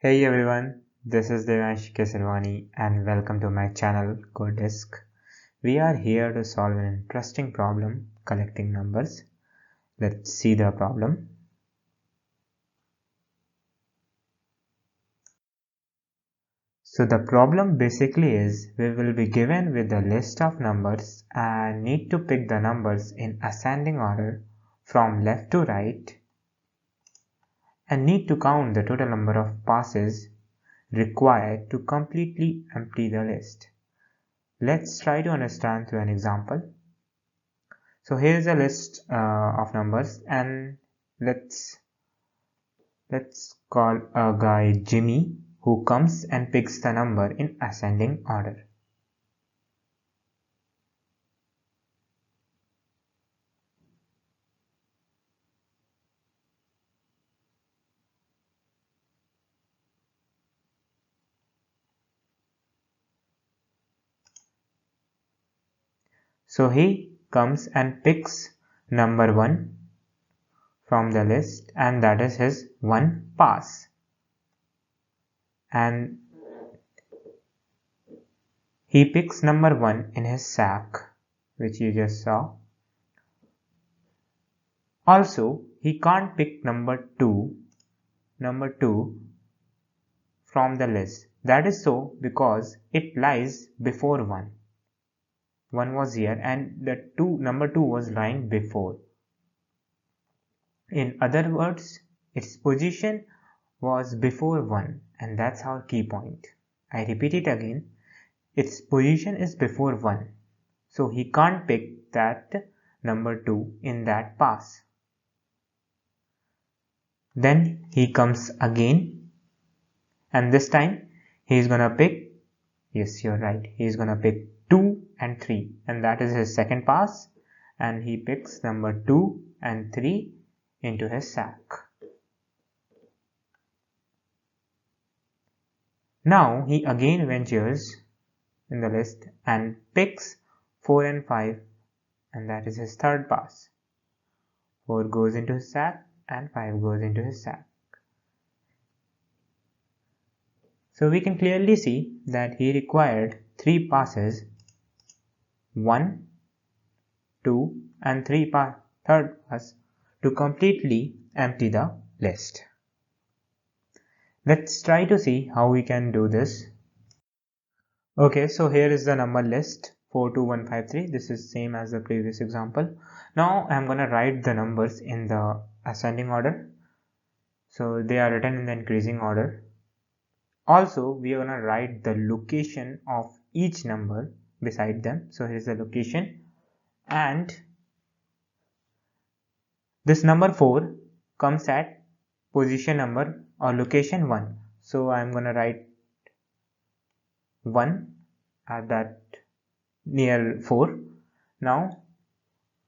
Hey everyone, this is Devansh Kesarwani and welcome to my channel Codisk. We are here to solve an interesting problem collecting numbers. Let's see the problem. So the problem basically is we will be given with a list of numbers and need to pick the numbers in ascending order from left to right and need to count the total number of passes required to completely empty the list. Let's try to understand through an example. So here is a list of numbers, and let's call a guy Jimmy who comes and picks the number in ascending order. So he comes and picks number 1 from the list, and that is his 1 pass. And he picks number 1 in his sack, which you just saw. Also, he can't pick number 2 from the list. That is so because it lies before 1. 1 was here and the number 2 was lying before. In other words, its position was before 1, and that's our key point. I repeat it again. Its position is before 1. So he can't pick that number 2 in that pass. Then he comes again, and this time he is gonna pick, yes, you're right, he is gonna pick 2 and 3, and that is his second pass, and he picks number 2 and 3 into his sack. Now he again ventures in the list and picks 4 and 5, and that is his third pass. 4 goes into his sack and 5 goes into his sack. So we can clearly see that he required 3 passes, 1, 2 and 3 third pass to completely empty the list. Let's try to see how we can do this. Okay, so here is the number list 42153. This is same as the previous example. Now I'm gonna write the numbers in the ascending order. So they are written in the increasing order. Also, we are gonna write the location of each number beside them. So here's the location, and this number 4 comes at position number or location 1. So I'm gonna write 1 at that near 4. Now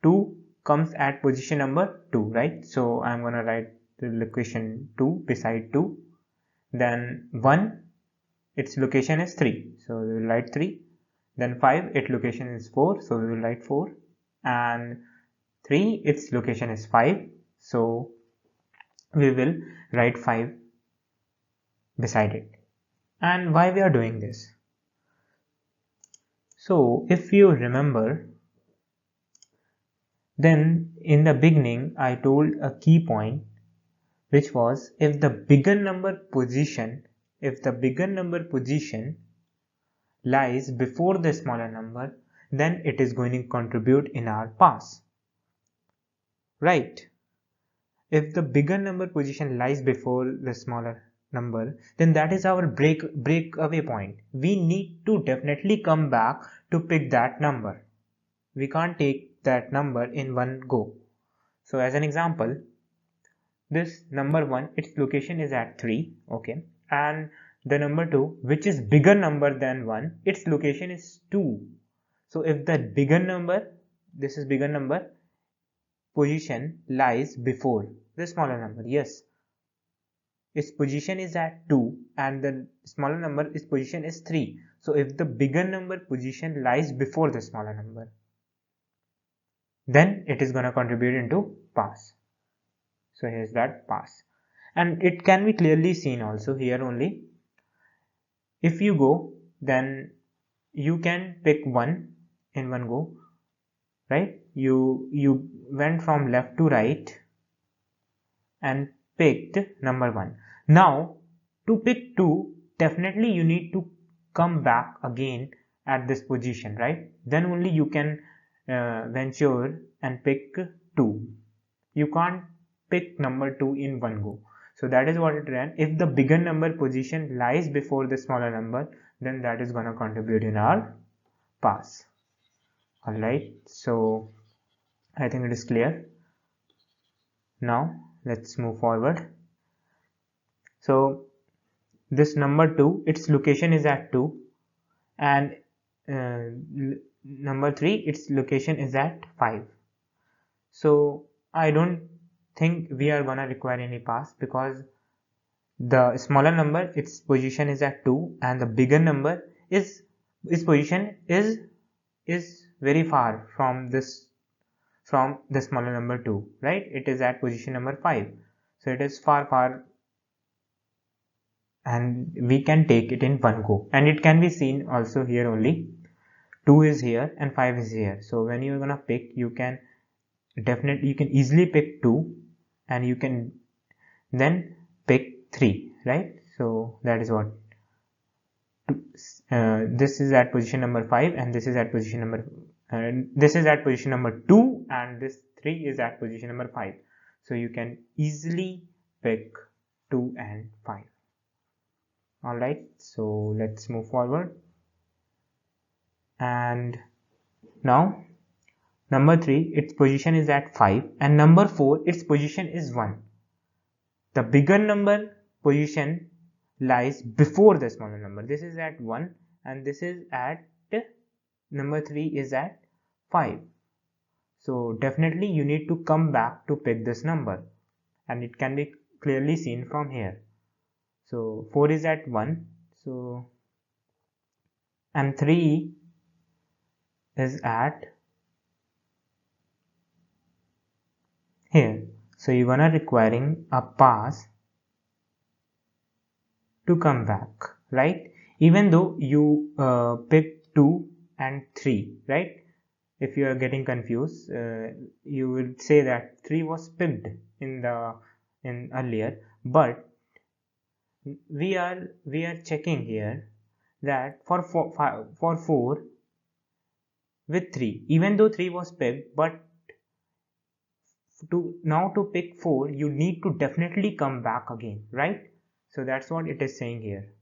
2 comes at position number 2, right? So I'm gonna write the location 2 beside 2. Then 1, its location is 3, so we will write 3. Then 5, its location is 4, so we will write 4. And 3, its location is 5, so we will write 5 beside it. And why we are doing this? So if you remember, then in the beginning I told a key point, which was if the bigger number position lies before the smaller number, then it is going to contribute in our pass, right? If the bigger number position lies before the smaller number, then that is our breakaway point. We need to definitely come back to pick that number. We can't take that number in one go. So as an example, this number 1, its location is at 3, okay, and the number 2, which is bigger number than 1, its location is 2. So if the bigger number, this is bigger number, position lies before the smaller number, yes, its position is at 2 and the smaller number, its position is 3. So if the bigger number position lies before the smaller number, then it is going to contribute into pass. So here's that pass. and it can be clearly seen also here only. If you go, then you can pick one in one go, right? You went from left to right and picked number 1. Now to pick 2, definitely you need to come back again at this position, right? Then only you can venture and pick 2. You can't pick number 2 in one go. So that is what it ran. If the bigger number position lies before the smaller number, then that is going to contribute in our pass. Alright, so I think it is clear. Now let's move forward. So this number 2, its location is at 2, and number 3, its location is at 5. So I don't think we are gonna require any pass, because the smaller number, its position is at 2, and the bigger number is its position is very far from the smaller number 2, right? It is at position number 5, so it is far, and we can take it in one go. And it can be seen also here only, 2 is here and 5 is here. So when you're gonna pick, you can easily pick 2, and you can then pick 3, right? So that is what this is at position number 5, and this is at position number 2, and this 3 is at position number 5. So you can easily pick 2 and 5. Alright, so let's move forward. And now number 3, its position is at 5, and number 4, its position is 1. The bigger number position lies before the smaller number. This is at 1, and this is at number 3 is at 5. So definitely you need to come back to pick this number, and it can be clearly seen from here. So 4 is at 1, so, and 3 is at here. So you're gonna requiring a pass to come back, right? Even though you pick 2 and 3, right? If you are getting confused, you would say that 3 was picked in earlier, but we are checking here that for 4 with 3, even though 3 was picked, but to pick 4, you need to definitely come back again, right? So that's what it is saying here.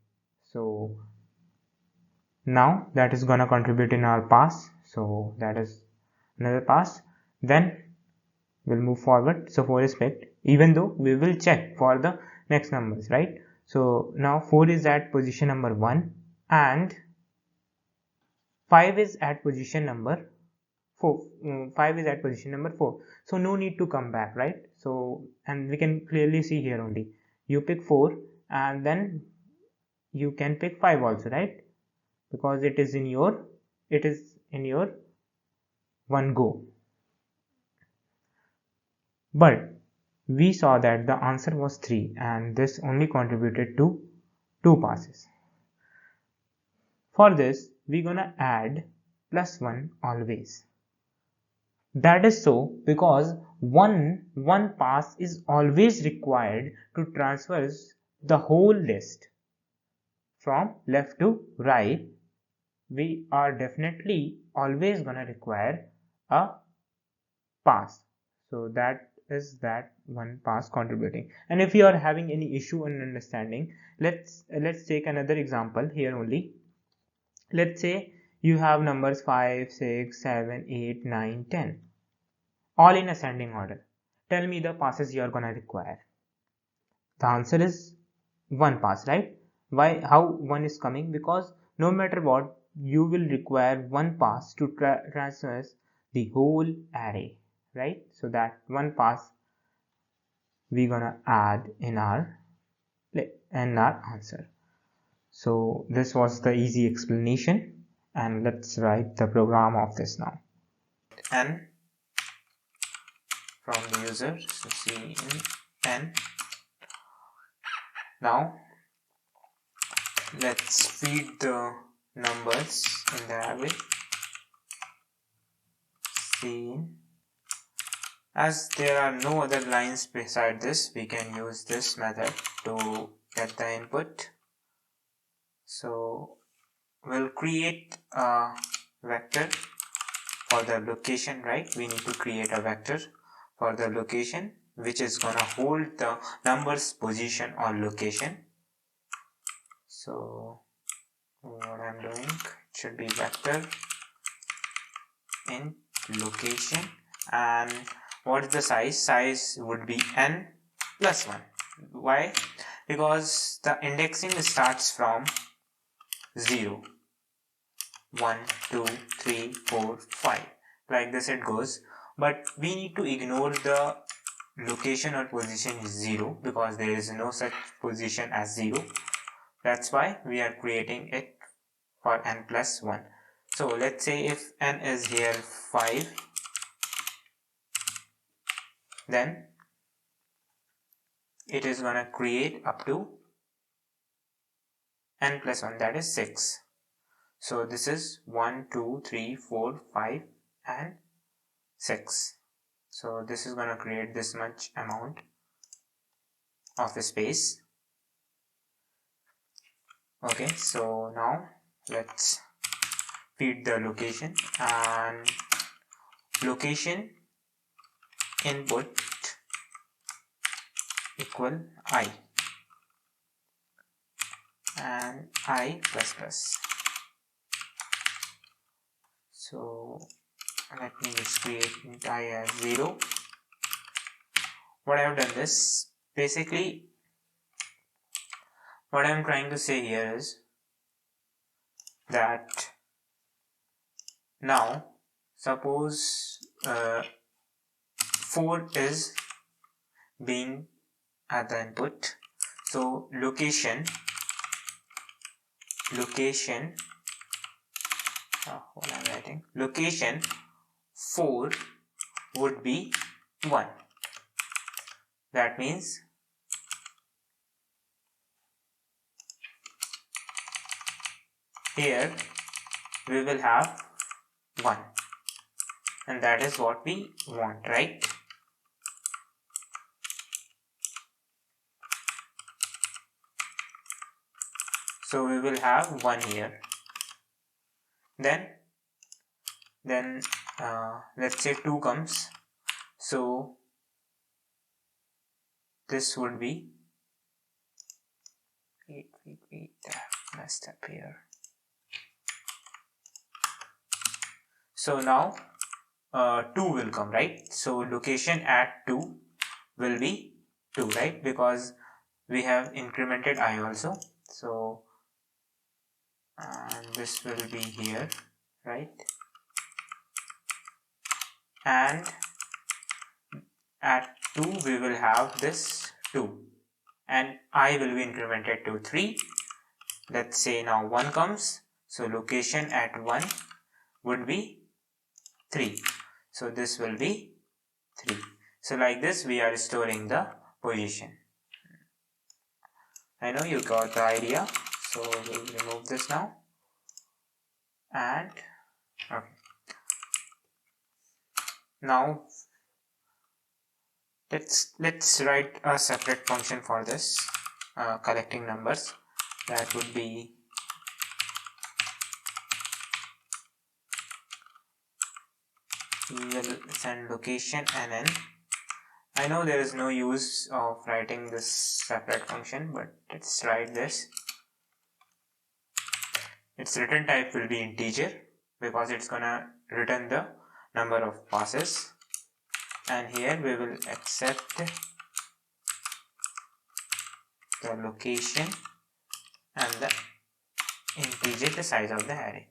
So now that is gonna contribute in our pass, so that is another pass. Then we'll move forward. So 4 is picked, even though we will check for the next numbers, right? So now 4 is at position number 1, and 5 is at position number 4. 5 is at position number 4, so no need to come back, right? So, and we can clearly see here only, you pick 4, and then you can pick 5 also, right? Because it is in your one go. But we saw that the answer was 3, and this only contributed to 2 passes. For this, we're gonna add +1 always. That is so because one pass is always required to traverse the whole list from left to right. We are definitely always gonna require a pass. So that is that one pass contributing. And if you are having any issue in understanding, let's take another example here only. Let's say you have numbers 5, 6, 7, 8, 9, 10, all in ascending order. Tell me the passes you are gonna require. The answer is one pass, right? Why? How one is coming? Because no matter what, you will require one pass to traverse the whole array, right? So that one pass we're gonna add in our answer. So this was the easy explanation, and let's write the program of this now. N from the user, so C in N Now let's feed the numbers in the array. Scene. As there are no other lines beside this, we can use this method to get the input. So we'll create a vector for the location, right? We need to create a vector for the location which is gonna hold the number's position or location. So what I'm doing, it should be vector in location, and what is the size? Size would be n plus 1. Why? Because the indexing starts from 0, 1, 2, 3, 4, 5, like this it goes, but we need to ignore the location or position is 0 because there is no such position as 0. That's why we are creating it for n plus 1. So let's say if n is here 5, then it is gonna create up to n plus 1, that is 6. So this is 1, 2, 3, 4, 5 and 6. So this is gonna create this much amount of space. Okay, so now let's feed the location, and location input equal I and I plus plus. So let me just create int I as 0. What I have done is, basically what I am trying to say here is that now suppose 4 is being at the input, so location what I'm writing, location 4 would be 1. That means here we will have 1, and that is what we want, right? So we will have 1 here. Then let's say 2 comes, so this would be, wait, I messed up here. So now 2 will come, right? So location at 2 will be 2, right? Because we have incremented I also. So this will be here, right? And at 2 we will have this 2, and I will be incremented to 3. Let's say now 1 comes, so location at 1 would be 3. So this will be 3. So like this we are storing the position. I know you got the idea, so we'll remove this now. And okay, now let's write a separate function for this collecting numbers. That would be we will send location nn. I know there is no use of writing this separate function, but let's write this. Its return type will be integer because it's gonna return the number of passes, and here we will accept the location and the integer, the size of the array.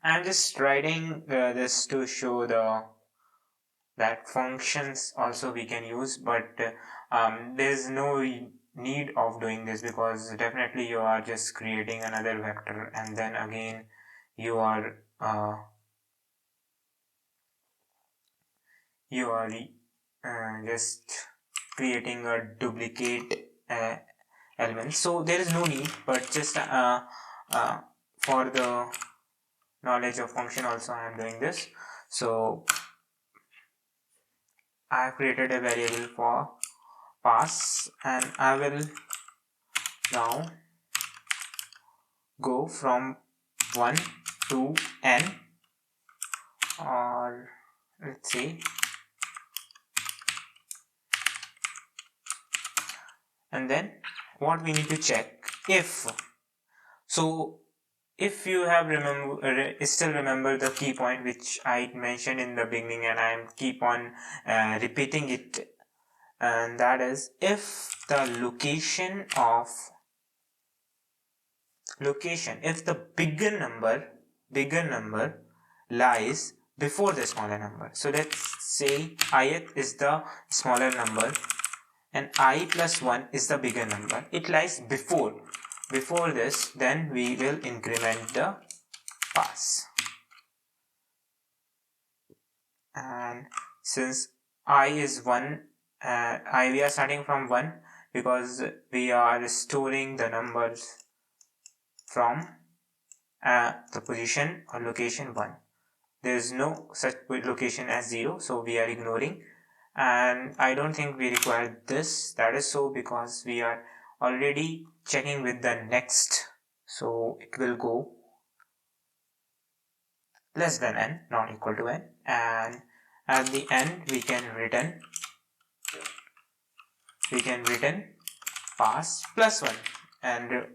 I'm just writing this to show that functions also we can use, but there's no need of doing this because definitely you are just creating another vector, and then again you are just creating a duplicate elements, so there is no need, but just for the knowledge of function also I am doing this. So I have created a variable for pass, and I will now go from 1 to n, or let's see, and then what we need to check, if so, if you have still remember the key point which I mentioned in the beginning, and I am keep on repeating it, and that is, if the if the bigger number lies before the smaller number. So let's say ith is the smaller number and I plus 1 is the bigger number. It lies before this, then we will increment the pass. And since I is 1, we are starting from 1 because we are storing the numbers from the position or location 1. There is no such location as 0, so we are ignoring, and I don't think we require this. That is so because we are already checking with the next, so it will go less than n, not equal to n, and at the end we can return pass plus 1, and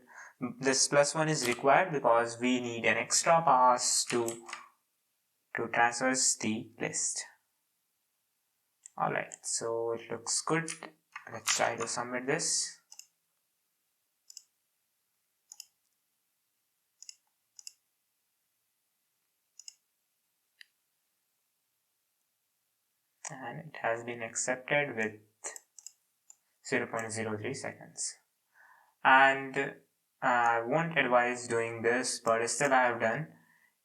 this plus 1 is required because we need an extra pass to traverse the list. Alright, so it looks good. Let's try to submit this. And it has been accepted with 0.03 seconds. And I won't advise doing this, but still I have done.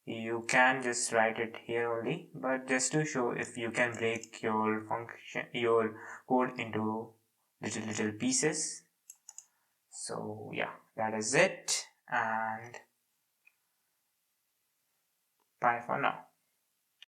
You can just write it here only, but just to show if you can break your code into little pieces. So yeah, that is it, and bye for now.